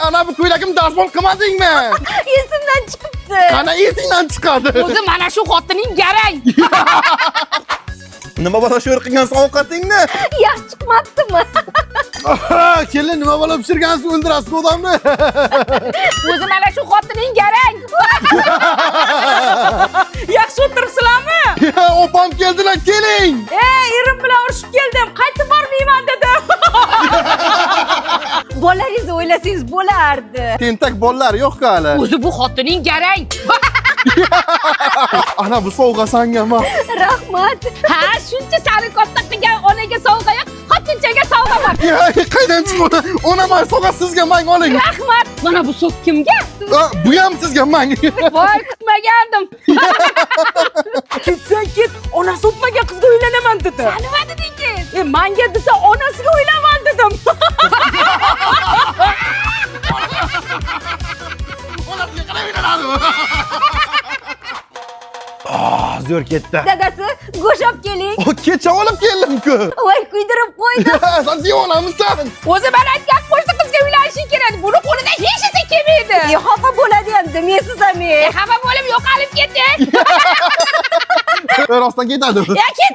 Ana bu ko'ylagim dazmol qilmadingmi? Esimdan chiqibdi. Qana esingdan chiqadi. O'zi mana shu xotining garang. Nima bo'la shu qilgan ovqatingni? Yaxshi chiqmabdimi? Kelin nima bo'lib pishirgansiz o'ldirasiz odamni. O'zi mana shu xotining garang. Yaxshi o'tiribsizlarmi? Opam keldilar, keling. Erim bilan urushib keldim. Qaytib bormayman dedim. Bolalingizni o'ylasangiz bo'lardi. Tentak bolalar yo'q-ku hali. O'zi bu xotining garang. Ana bu sovg'a sangami? Rahmat. Ha, shuncha sani katta qilgan onaga sovg'a yo'q, xotinchaga sovg'a bor. Qaydan chiqdi? Ona sovg'a sizga mang oling. Rahmat. Mana bu so'p kimga? Bu ham sizga mang. Voy, kutmagandim. Ketsan ket, onasi o'pmagan qizga uylanaman dedi. Nima dedingiz? Menga desa onasiga uylaman dedim. Onasiga qarab uylanadi. Zo'r ketdi. Dadasi, go'sht olib keling. Kecha olib keldim-ku. Voy, kuydirib qo'ydim. Sen devonamisan. O'zi men aytgan qo'shni qizga uylanishing kerak. Buni qo'lida hech narsa kelmaydi. Xafa bo'ladi endi, mensiz ham. Xafa bo'lib yo'qolib ketdi. Rostdan ketadi. Kecha